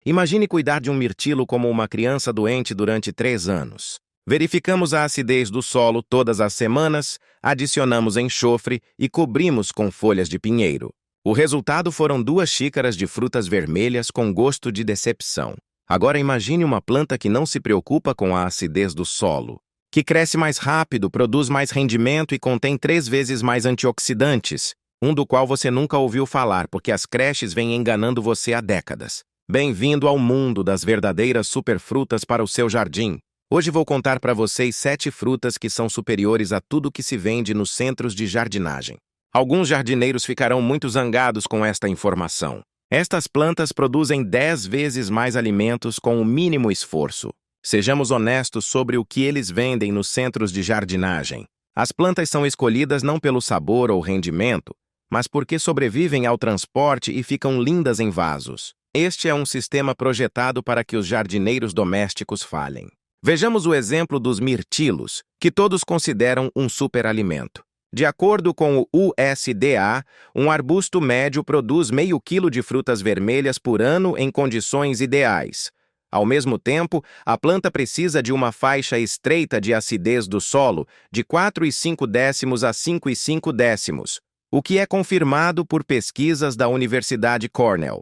Imagine cuidar de um mirtilo como uma criança doente durante 3 anos. Verificamos a acidez do solo todas as semanas, adicionamos enxofre e cobrimos com folhas de pinheiro. O resultado foram 2 xícaras de frutas vermelhas com gosto de decepção. Agora imagine uma planta que não se preocupa com a acidez do solo, que cresce mais rápido, produz mais rendimento e contém 3 vezes mais antioxidantes, um do qual você nunca ouviu falar porque as creches vêm enganando você há décadas. Bem-vindo ao mundo das verdadeiras superfrutas para o seu jardim. Hoje vou contar para vocês 7 frutas que são superiores a tudo que se vende nos centros de jardinagem. Alguns jardineiros ficarão muito zangados com esta informação. Estas plantas produzem 10 vezes mais alimentos com o mínimo esforço. Sejamos honestos sobre o que eles vendem nos centros de jardinagem. As plantas são escolhidas não pelo sabor ou rendimento, mas porque sobrevivem ao transporte e ficam lindas em vasos. Este é um sistema projetado para que os jardineiros domésticos falhem. Vejamos o exemplo dos mirtilos, que todos consideram um superalimento. De acordo com o USDA, um arbusto médio produz meio quilo de frutas vermelhas por ano em condições ideais. Ao mesmo tempo, a planta precisa de uma faixa estreita de acidez do solo de 4,5 a 5,5, o que é confirmado por pesquisas da Universidade Cornell.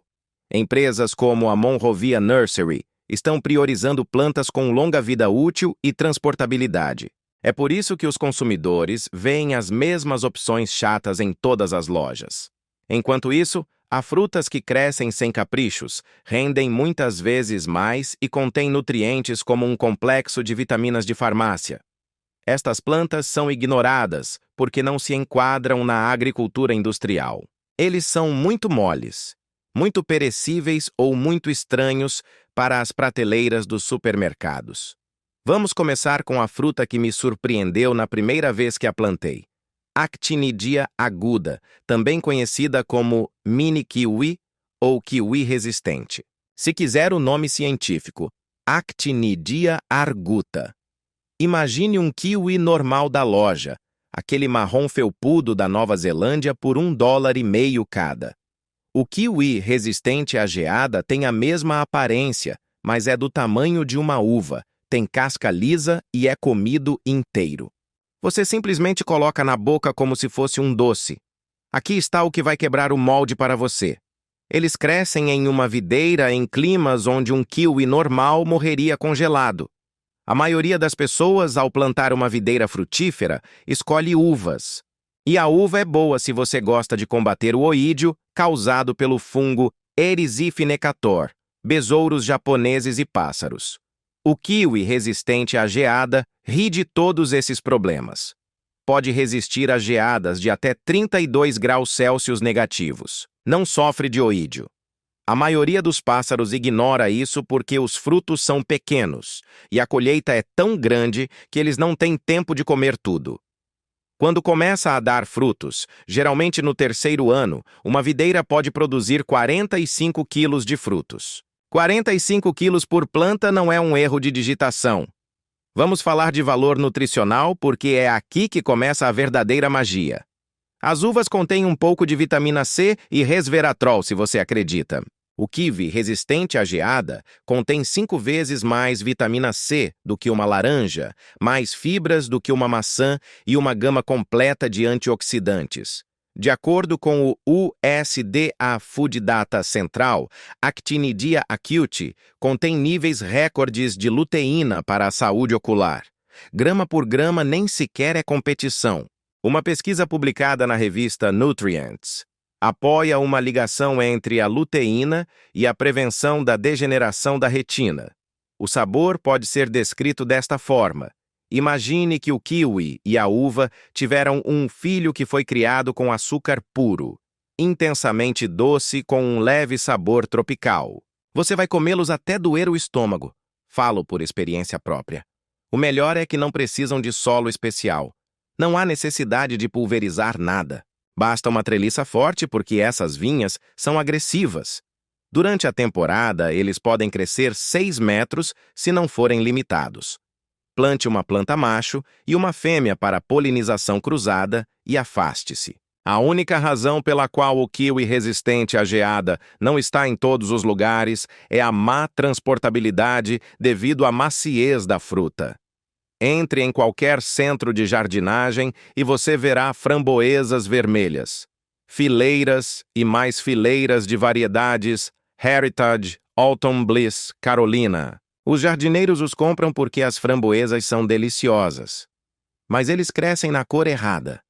Empresas como a Monrovia Nursery estão priorizando plantas com longa vida útil e transportabilidade. É por isso que os consumidores veem as mesmas opções chatas em todas as lojas. Enquanto isso, há frutas que crescem sem caprichos, rendem muitas vezes mais e contêm nutrientes como um complexo de vitaminas de farmácia. Estas plantas são ignoradas porque não se enquadram na agricultura industrial. Eles são muito moles, muito perecíveis ou muito estranhos para as prateleiras dos supermercados. Vamos começar com a fruta que me surpreendeu na primeira vez que a plantei. Actinidia aguda, também conhecida como mini kiwi ou kiwi resistente. Se quiser o nome científico, Actinidia arguta. Imagine um kiwi normal da loja, aquele marrom felpudo da Nova Zelândia por $1,50 cada. O kiwi resistente à geada tem a mesma aparência, mas é do tamanho de uma uva, tem casca lisa e é comido inteiro. Você simplesmente coloca na boca como se fosse um doce. Aqui está o que vai quebrar o molde para você. Eles crescem em uma videira em climas onde um kiwi normal morreria congelado. A maioria das pessoas, ao plantar uma videira frutífera, escolhe uvas. E a uva é boa se você gosta de combater o oídio causado pelo fungo Erysipenecator, besouros japoneses e pássaros. O kiwi resistente à geada ri de todos esses problemas. Pode resistir a geadas de até 32 graus Celsius negativos. Não sofre de oídio. A maioria dos pássaros ignora isso porque os frutos são pequenos e a colheita é tão grande que eles não têm tempo de comer tudo. Quando começa a dar frutos, geralmente no 3º ano, uma videira pode produzir 45 quilos de frutos. 45 quilos por planta não é um erro de digitação. Vamos falar de valor nutricional porque é aqui que começa a verdadeira magia. As uvas contêm um pouco de vitamina C e resveratrol, se você acredita. O kiwi resistente à geada contém 5 vezes mais vitamina C do que uma laranja, mais fibras do que uma maçã e uma gama completa de antioxidantes. De acordo com o USDA Food Data Central, Actinidia acute contém níveis recordes de luteína para a saúde ocular. Grama por grama nem sequer é competição. Uma pesquisa publicada na revista Nutrients apoia uma ligação entre a luteína e a prevenção da degeneração da retina. O sabor pode ser descrito desta forma. Imagine que o kiwi e a uva tiveram um filho que foi criado com açúcar puro, intensamente doce com um leve sabor tropical. Você vai comê-los até doer o estômago. Falo por experiência própria. O melhor é que não precisam de solo especial. Não há necessidade de pulverizar nada. Basta uma treliça forte porque essas vinhas são agressivas. Durante a temporada, eles podem crescer 6 metros se não forem limitados. Plante uma planta macho e uma fêmea para polinização cruzada e afaste-se. A única razão pela qual o kiwi resistente à geada não está em todos os lugares é a má transportabilidade devido à maciez da fruta. Entre em qualquer centro de jardinagem e você verá framboesas vermelhas, fileiras e mais fileiras de variedades Heritage, Autumn Bliss, Carolina. Os jardineiros os compram porque as framboesas são deliciosas. Mas eles crescem na cor errada.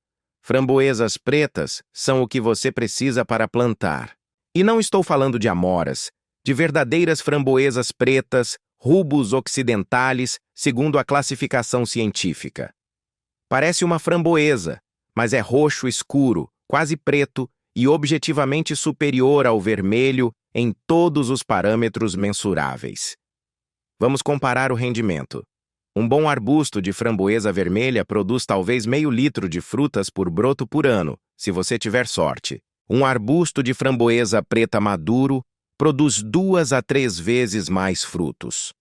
Framboesas pretas são o que você precisa para plantar. E não estou falando de amoras, de verdadeiras framboesas pretas, rubus occidentalis, segundo a classificação científica. Parece uma framboesa, mas é roxo escuro, quase preto e objetivamente superior ao vermelho em todos os parâmetros mensuráveis. Vamos comparar o rendimento. Um bom arbusto de framboesa vermelha produz talvez meio litro de frutas por broto por ano, se você tiver sorte. Um arbusto de framboesa preta maduro produz 2 a 3 vezes mais frutos.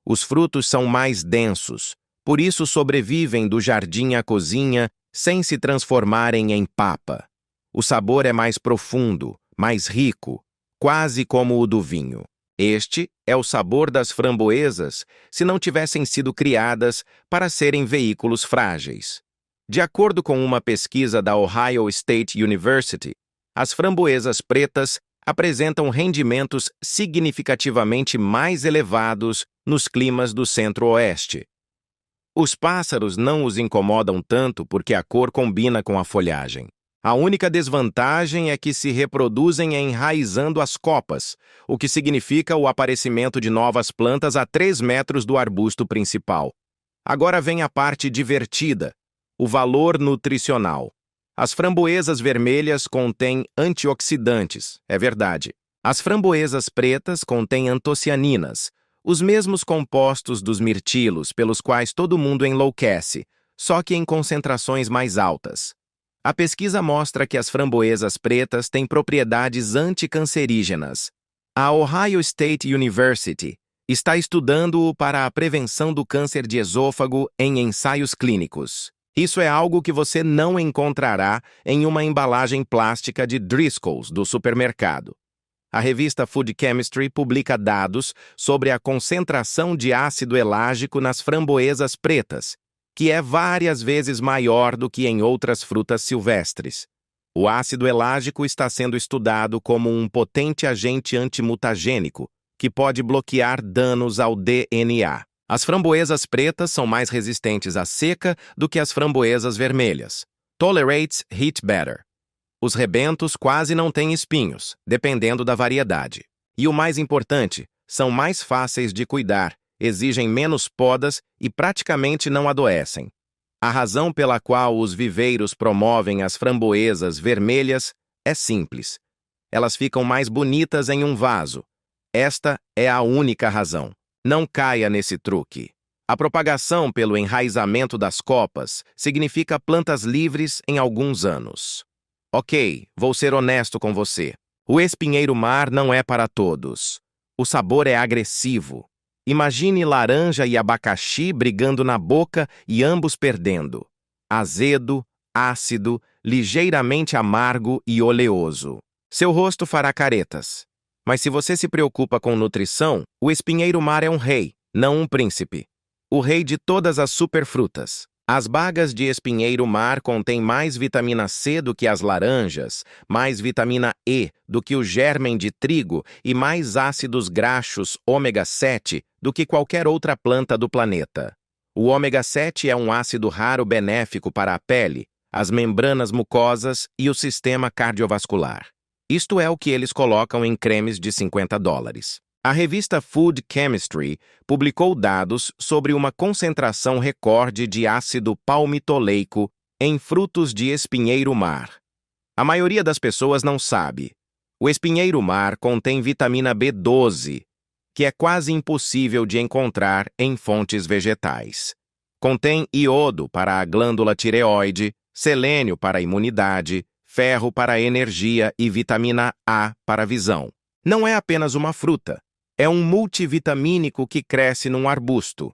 Os frutos são mais densos, por isso sobrevivem do jardim à cozinha sem se transformarem em papa. O sabor é mais profundo, mais rico, quase como o do vinho. Este é o sabor das framboesas se não tivessem sido criadas para serem veículos frágeis. De acordo com uma pesquisa da Ohio State University, as framboesas pretas apresentam rendimentos significativamente mais elevados nos climas do centro-oeste. Os pássaros não os incomodam tanto porque a cor combina com a folhagem. A única desvantagem é que se reproduzem enraizando as copas, o que significa o aparecimento de novas plantas a 3 metros do arbusto principal. Agora vem a parte divertida, o valor nutricional. As framboesas vermelhas contêm antioxidantes, é verdade. As framboesas pretas contêm antocianinas, os mesmos compostos dos mirtilos pelos quais todo mundo enlouquece, só que em concentrações mais altas. A pesquisa mostra que as framboesas pretas têm propriedades anticancerígenas. A Ohio State University está estudando-o para a prevenção do câncer de esôfago em ensaios clínicos. Isso é algo que você não encontrará em uma embalagem plástica de Driscoll's do supermercado. A revista Food Chemistry publica dados sobre a concentração de ácido elágico nas framboesas pretas, que é várias vezes maior do que em outras frutas silvestres. O ácido elágico está sendo estudado como um potente agente antimutagênico, que pode bloquear danos ao DNA. As framboesas pretas são mais resistentes à seca do que as framboesas vermelhas. Tolerates heat better. Os rebentos quase não têm espinhos, dependendo da variedade. E o mais importante, são mais fáceis de cuidar, exigem menos podas e praticamente não adoecem. A razão pela qual os viveiros promovem as framboesas vermelhas é simples. Elas ficam mais bonitas em um vaso. Esta é a única razão. Não caia nesse truque. A propagação pelo enraizamento das copas significa plantas livres em alguns anos. Ok, vou ser honesto com você. O espinheiro-mar não é para todos. O sabor é agressivo. Imagine laranja e abacaxi brigando na boca e ambos perdendo. Azedo, ácido, ligeiramente amargo e oleoso. Seu rosto fará caretas. Mas se você se preocupa com nutrição, o espinheiro-mar é um rei, não um príncipe. O rei de todas as superfrutas. As bagas de espinheiro-mar contêm mais vitamina C do que as laranjas, mais vitamina E do que o gérmen de trigo e mais ácidos graxos ômega 7 do que qualquer outra planta do planeta. O ômega 7 é um ácido raro benéfico para a pele, as membranas mucosas e o sistema cardiovascular. Isto é o que eles colocam em cremes de $50. A revista Food Chemistry publicou dados sobre uma concentração recorde de ácido palmitoleico em frutos de espinheiro-mar. A maioria das pessoas não sabe. O espinheiro-mar contém vitamina B12, que é quase impossível de encontrar em fontes vegetais. Contém iodo para a glândula tireoide, selênio para a imunidade, ferro para a energia e vitamina A para a visão. Não é apenas uma fruta. É um multivitamínico que cresce num arbusto.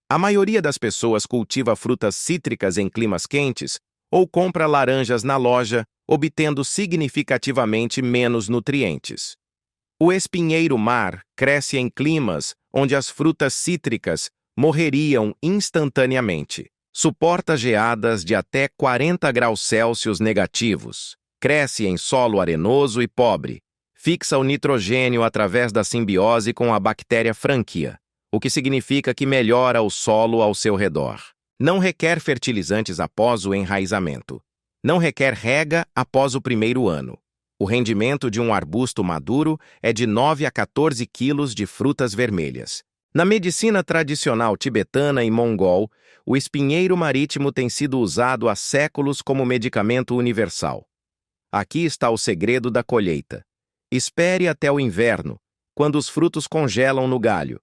A maioria das pessoas cultiva frutas cítricas em climas quentes ou compra laranjas na loja obtendo significativamente menos nutrientes. O espinheiro-mar cresce em climas onde as frutas cítricas morreriam instantaneamente. Suporta geadas de até 40 graus Celsius negativos. Cresce em solo arenoso e pobre. Fixa o nitrogênio através da simbiose com a bactéria Franquia, o que significa que melhora o solo ao seu redor. Não requer fertilizantes após o enraizamento. Não requer rega após o primeiro ano. O rendimento de um arbusto maduro é de 9 a 14 quilos de frutas vermelhas. Na medicina tradicional tibetana e mongol, o espinheiro marítimo tem sido usado há séculos como medicamento universal. Aqui está o segredo da colheita. Espere até o inverno, quando os frutos congelam no galho.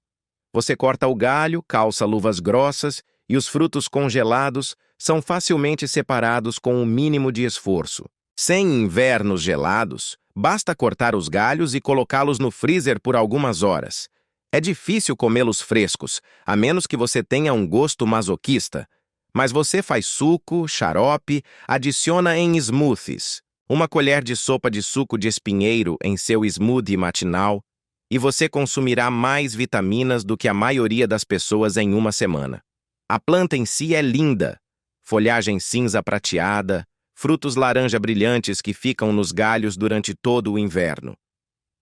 Você corta o galho, calça luvas grossas e os frutos congelados são facilmente separados com um mínimo de esforço. Sem invernos gelados, basta cortar os galhos e colocá-los no freezer por algumas horas. É difícil comê-los frescos, a menos que você tenha um gosto masoquista. Mas você faz suco, xarope, adiciona em smoothies. Uma colher de sopa de suco de espinheiro em seu smoothie matinal, e você consumirá mais vitaminas do que a maioria das pessoas em uma semana. A planta em si é linda. Folhagem cinza prateada, frutos laranja brilhantes que ficam nos galhos durante todo o inverno.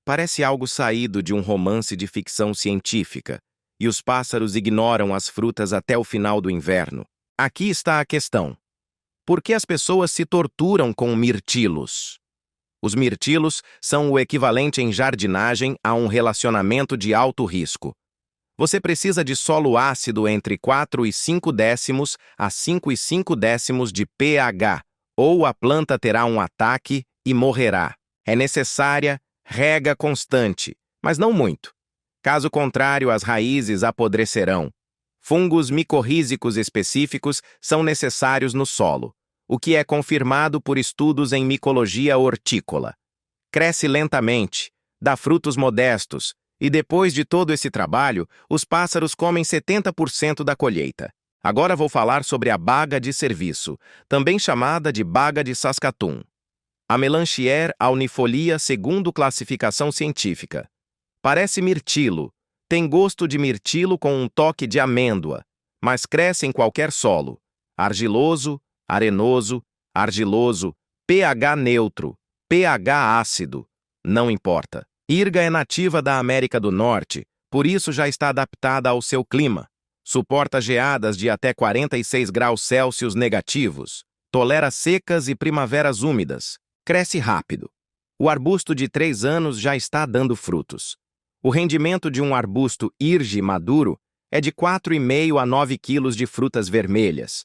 Parece algo saído de um romance de ficção científica, e os pássaros ignoram as frutas até o final do inverno. Aqui está a questão. Por que as pessoas se torturam com mirtilos? Os mirtilos são o equivalente em jardinagem a um relacionamento de alto risco. Você precisa de solo ácido entre 4,5 a 5,5 de pH, ou a planta terá um ataque e morrerá. É necessária rega constante, mas não muito. Caso contrário, as raízes apodrecerão. Fungos micorrízicos específicos são necessários no solo, o que é confirmado por estudos em micologia hortícola. Cresce lentamente, dá frutos modestos, e depois de todo esse trabalho, os pássaros comem 70% da colheita. Agora vou falar sobre a baga de serviço, também chamada de baga de Saskatoon. A Melanchier aunifolia segundo classificação científica. Parece mirtilo, tem gosto de mirtilo com um toque de amêndoa, mas cresce em qualquer solo. Argiloso, arenoso, argiloso, pH neutro, pH ácido, não importa. Irga é nativa da América do Norte, por isso já está adaptada ao seu clima. Suporta geadas de até 46 graus Celsius negativos. Tolera secas e primaveras úmidas. Cresce rápido. O arbusto de 3 anos já está dando frutos. O rendimento de um arbusto irge maduro é de 4,5 a 9 quilos de frutas vermelhas.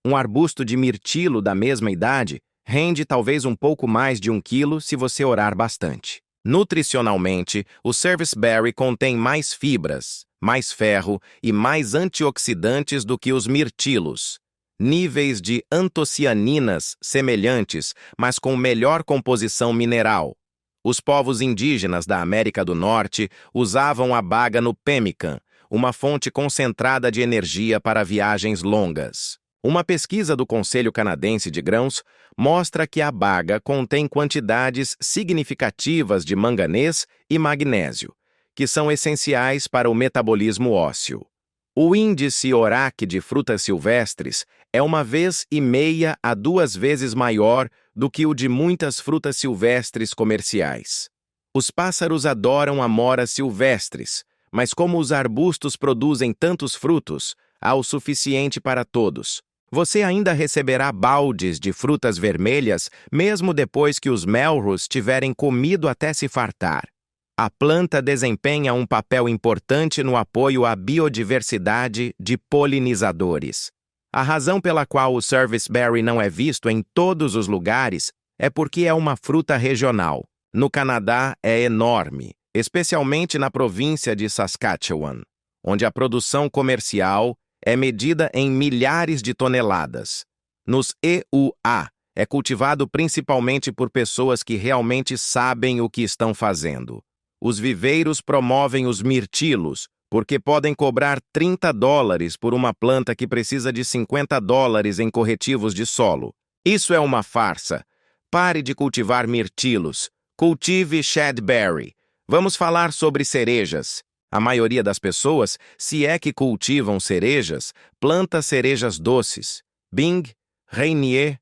Um arbusto de mirtilo da mesma idade rende talvez um pouco mais de 1 quilo se você orar bastante. Nutricionalmente, o serviceberry contém mais fibras, mais ferro e mais antioxidantes do que os mirtilos. Níveis de antocianinas semelhantes, mas com melhor composição mineral. Os povos indígenas da América do Norte usavam a baga no pemmican, uma fonte concentrada de energia para viagens longas. Uma pesquisa do Conselho Canadense de Grãos mostra que a baga contém quantidades significativas de manganês e magnésio, que são essenciais para o metabolismo ósseo. O índice ORAC de frutas silvestres é 1,5 a 2 vezes maior do que o de muitas frutas silvestres comerciais. Os pássaros adoram amoras silvestres, mas como os arbustos produzem tantos frutos, há o suficiente para todos. Você ainda receberá baldes de frutas vermelhas mesmo depois que os melrose tiverem comido até se fartar. A planta desempenha um papel importante no apoio à biodiversidade de polinizadores. A razão pela qual o serviceberry não é visto em todos os lugares é porque é uma fruta regional. No Canadá é enorme, especialmente na província de Saskatchewan, onde a produção comercial é medida em milhares de toneladas. Nos EUA, é cultivado principalmente por pessoas que realmente sabem o que estão fazendo. Os viveiros promovem os mirtilos, porque podem cobrar $30 por uma planta que precisa de $50 em corretivos de solo. Isso é uma farsa. Pare de cultivar mirtilos. Cultive shadberry. Vamos falar sobre cerejas. A maioria das pessoas, se é que cultivam cerejas, planta cerejas doces. Bing, Rainier,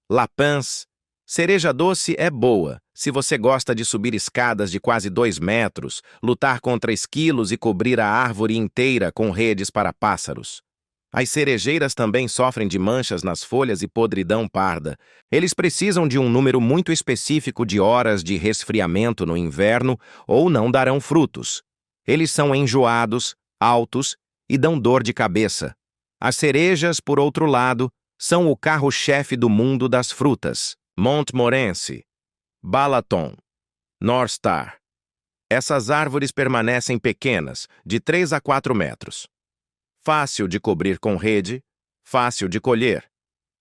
Lapins. Cereja doce é boa se você gosta de subir escadas de quase 2 metros, lutar contra esquilos e cobrir a árvore inteira com redes para pássaros. As cerejeiras também sofrem de manchas nas folhas e podridão parda. Eles precisam de um número muito específico de horas de resfriamento no inverno ou não darão frutos. Eles são enjoados, altos e dão dor de cabeça. As cerejas, por outro lado, são o carro-chefe do mundo das frutas. Montmorency, Balaton, North Star. Essas árvores permanecem pequenas, de 3 a 4 metros. Fácil de cobrir com rede, fácil de colher.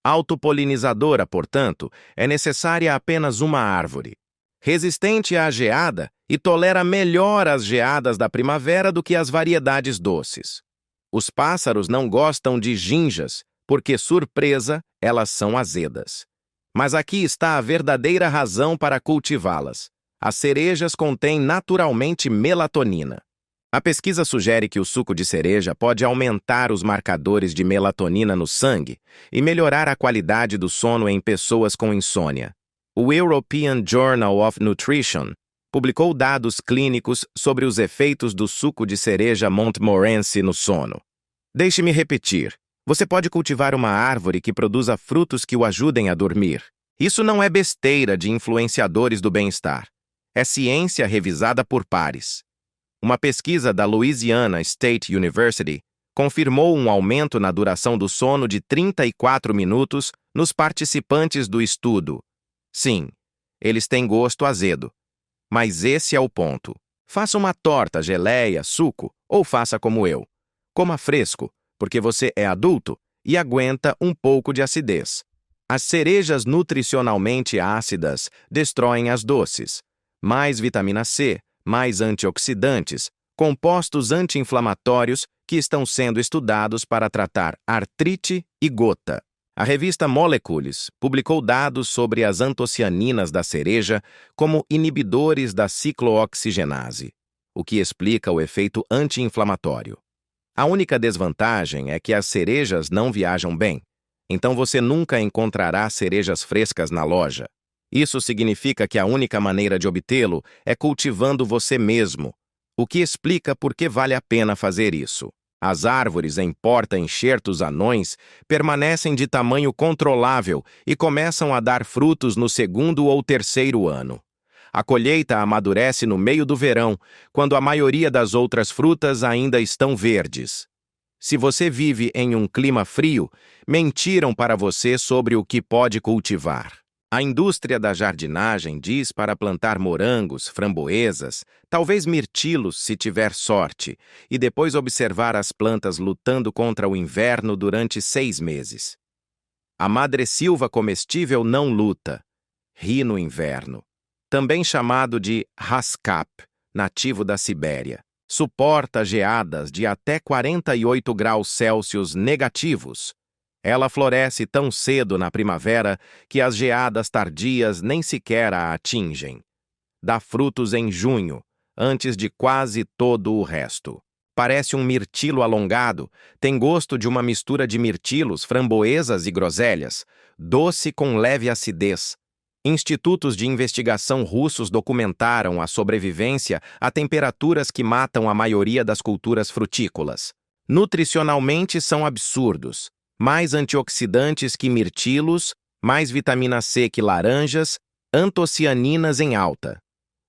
Autopolinizadora, portanto, é necessária apenas uma árvore. Resistente à geada e tolera melhor as geadas da primavera do que as variedades doces. Os pássaros não gostam de ginjas, porque, surpresa, elas são azedas. Mas aqui está a verdadeira razão para cultivá-las. As cerejas contêm naturalmente melatonina. A pesquisa sugere que o suco de cereja pode aumentar os marcadores de melatonina no sangue e melhorar a qualidade do sono em pessoas com insônia. O European Journal of Nutrition publicou dados clínicos sobre os efeitos do suco de cereja Montmorency no sono. Deixe-me repetir. Você pode cultivar uma árvore que produza frutos que o ajudem a dormir. Isso não é besteira de influenciadores do bem-estar. É ciência revisada por pares. Uma pesquisa da Louisiana State University confirmou um aumento na duração do sono de 34 minutos nos participantes do estudo. Sim, eles têm gosto azedo. Mas esse é o ponto. Faça uma torta, geleia, suco, ou faça como eu. Coma fresco, porque você é adulto e aguenta um pouco de acidez. As cerejas nutricionalmente ácidas destroem as doces. Mais vitamina C, mais antioxidantes, compostos anti-inflamatórios que estão sendo estudados para tratar artrite e gota. A revista Molecules publicou dados sobre as antocianinas da cereja como inibidores da ciclooxigenase, o que explica o efeito anti-inflamatório. A única desvantagem é que as cerejas não viajam bem, então você nunca encontrará cerejas frescas na loja. Isso significa que a única maneira de obtê-lo é cultivando você mesmo, o que explica por que vale a pena fazer isso. As árvores em porta-enxertos anões permanecem de tamanho controlável e começam a dar frutos no 2º ou 3º ano. A colheita amadurece no meio do verão, quando a maioria das outras frutas ainda estão verdes. Se você vive em um clima frio, mentiram para você sobre o que pode cultivar. A indústria da jardinagem diz para plantar morangos, framboesas, talvez mirtilos se tiver sorte, e depois observar as plantas lutando contra o inverno durante 6 meses. A madressilva comestível não luta, ri no inverno. Também chamado de haskap, nativo da Sibéria. Suporta geadas de até 48 graus Celsius negativos. Ela floresce tão cedo na primavera que as geadas tardias nem sequer a atingem. Dá frutos em junho, antes de quase todo o resto. Parece um mirtilo alongado, tem gosto de uma mistura de mirtilos, framboesas e groselhas, doce com leve acidez. Institutos de investigação russos documentaram a sobrevivência a temperaturas que matam a maioria das culturas frutícolas. Nutricionalmente são absurdos. Mais antioxidantes que mirtilos, mais vitamina C que laranjas, antocianinas em alta.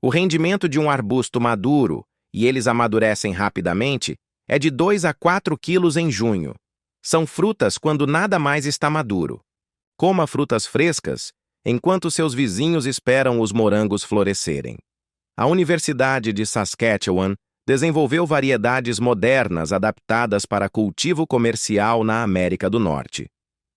O rendimento de um arbusto maduro, e eles amadurecem rapidamente, é de 2 a 4 quilos em junho. São frutas quando nada mais está maduro. Coma frutas frescas, enquanto seus vizinhos esperam os morangos florescerem. A Universidade de Saskatchewan desenvolveu variedades modernas adaptadas para cultivo comercial na América do Norte.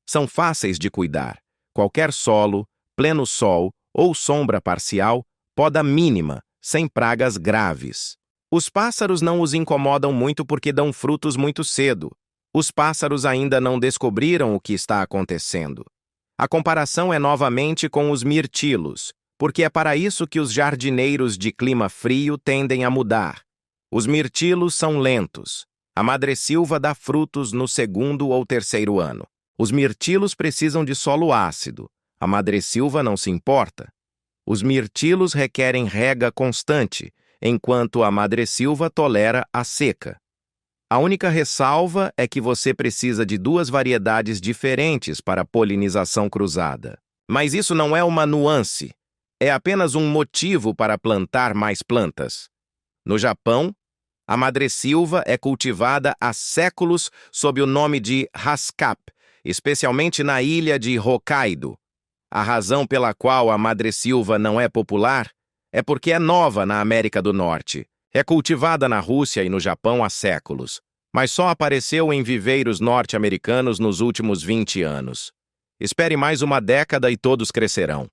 São fáceis de cuidar. Qualquer solo, pleno sol ou sombra parcial, poda mínima, sem pragas graves. Os pássaros não os incomodam muito porque dão frutos muito cedo. Os pássaros ainda não descobriram o que está acontecendo. A comparação é novamente com os mirtilos, porque é para isso que os jardineiros de clima frio tendem a mudar. Os mirtilos são lentos. A madressilva dá frutos no segundo ou terceiro ano. Os mirtilos precisam de solo ácido. A madressilva não se importa. Os mirtilos requerem rega constante, enquanto a madressilva tolera a seca. A única ressalva é que você precisa de duas variedades diferentes para a polinização cruzada. Mas isso não é uma nuance. É apenas um motivo para plantar mais plantas. No Japão, a madressilva é cultivada há séculos sob o nome de Haskap, especialmente na ilha de Hokkaido. A razão pela qual a madressilva não é popular é porque é nova na América do Norte. É cultivada na Rússia e no Japão há séculos, mas só apareceu em viveiros norte-americanos nos últimos 20 anos. Espere mais uma década e todos crescerão.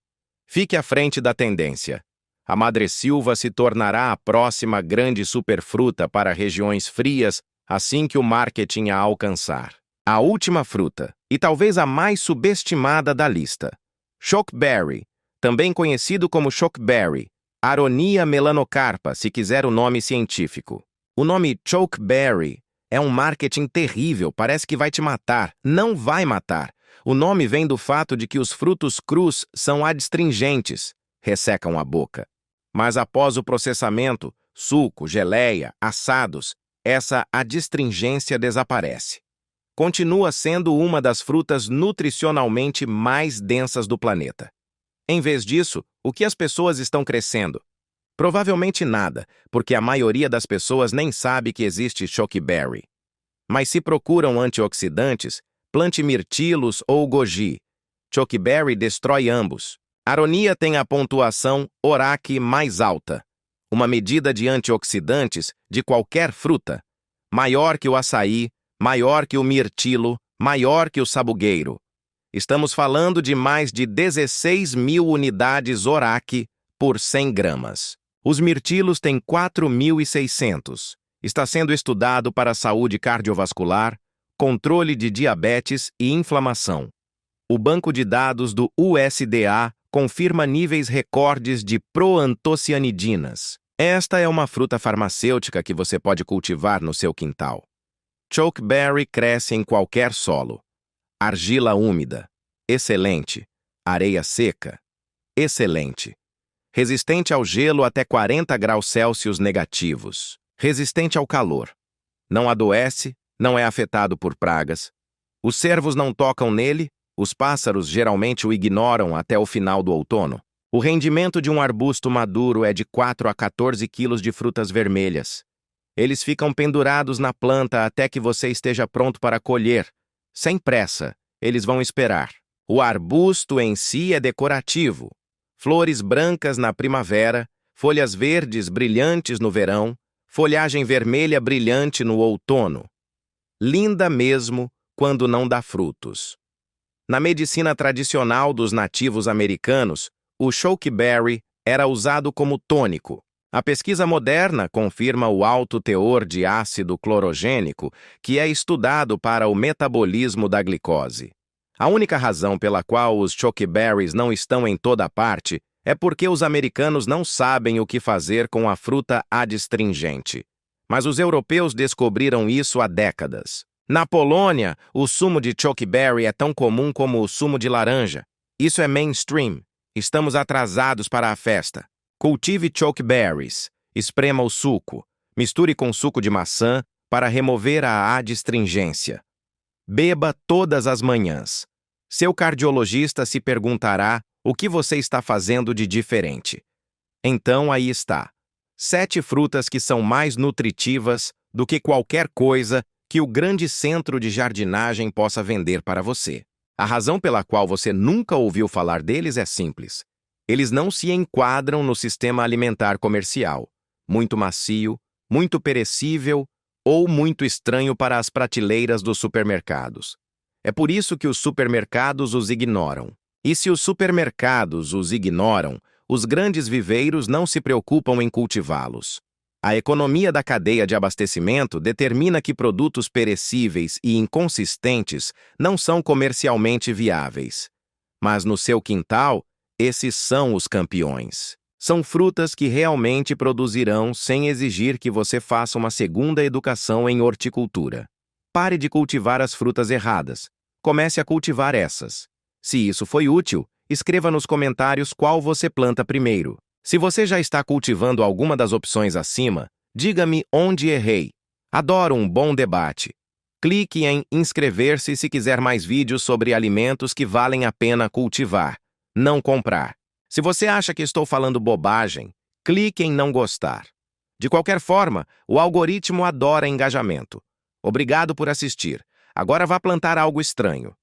Fique à frente da tendência. A madressilva se tornará a próxima grande superfruta para regiões frias assim que o marketing a alcançar. A última fruta, e talvez a mais subestimada da lista. Chokeberry, também conhecido como chokeberry, Aronia melanocarpa, se quiser o nome científico. O nome chokeberry é um marketing terrível, parece que vai te matar. Não vai matar. O nome vem do fato de que os frutos crus são adstringentes, ressecam a boca. Mas após o processamento, suco, geleia, assados, essa adstringência desaparece. Continua sendo uma das frutas nutricionalmente mais densas do planeta. Em vez disso, o que as pessoas estão crescendo? Provavelmente nada, porque a maioria das pessoas nem sabe que existe chokeberry. Mas se procuram antioxidantes, plante mirtilos ou goji. Chokeberry destrói ambos. Aronia tem a pontuação ORAC mais alta, uma medida de antioxidantes de qualquer fruta, maior que o açaí, maior que o mirtilo, maior que o sabugueiro. Estamos falando de mais de 16.000 unidades ORAC por 100 gramas. Os mirtilos têm 4.600. Está sendo estudado para a saúde cardiovascular, controle de diabetes e inflamação. O banco de dados do USDA confirma níveis recordes de proantocianidinas. Esta é uma fruta farmacêutica que você pode cultivar no seu quintal. Chokeberry cresce em qualquer solo. Argila úmida, excelente. Areia seca, excelente. Resistente ao gelo até 40 graus Celsius negativos. Resistente ao calor. Não adoece, não é afetado por pragas. Os cervos não tocam nele, os pássaros geralmente o ignoram até o final do outono. O rendimento de um arbusto maduro é de 4 a 14 quilos de frutas vermelhas. Eles ficam pendurados na planta até que você esteja pronto para colher. Sem pressa, eles vão esperar. O arbusto em si é decorativo. Flores brancas na primavera, folhas verdes brilhantes no verão, folhagem vermelha brilhante no outono. Linda mesmo quando não dá frutos. Na medicina tradicional dos nativos americanos, o chokeberry era usado como tônico. A pesquisa moderna confirma o alto teor de ácido clorogênico que é estudado para o metabolismo da glicose. A única razão pela qual os chokeberries não estão em toda parte é porque os americanos não sabem o que fazer com a fruta adstringente. Mas os europeus descobriram isso há décadas. Na Polônia, o sumo de chokeberry é tão comum como o sumo de laranja. Isso é mainstream. Estamos atrasados para a festa. Cultive chokeberries. Esprema o suco. Misture com suco de maçã para remover a adstringência. Beba todas as manhãs. Seu cardiologista se perguntará o que você está fazendo de diferente. Então aí está. 7 frutas que são mais nutritivas do que qualquer coisa que o grande centro de jardinagem possa vender para você. A razão pela qual você nunca ouviu falar deles é simples. Eles não se enquadram no sistema alimentar comercial, muito macio, muito perecível ou muito estranho para as prateleiras dos supermercados. É por isso que os supermercados os ignoram. E se os supermercados os ignoram, os grandes viveiros não se preocupam em cultivá-los. A economia da cadeia de abastecimento determina que produtos perecíveis e inconsistentes não são comercialmente viáveis. Mas no seu quintal, esses são os campeões. São frutas que realmente produzirão sem exigir que você faça uma segunda educação em horticultura. Pare de cultivar as frutas erradas. Comece a cultivar essas. Se isso foi útil, escreva nos comentários qual você planta primeiro. Se você já está cultivando alguma das opções acima, diga-me onde errei. Adoro um bom debate. Clique em inscrever-se se quiser mais vídeos sobre alimentos que valem a pena cultivar, não comprar. Se você acha que estou falando bobagem, clique em não gostar. De qualquer forma, o algoritmo adora engajamento. Obrigado por assistir. Agora vá plantar algo estranho.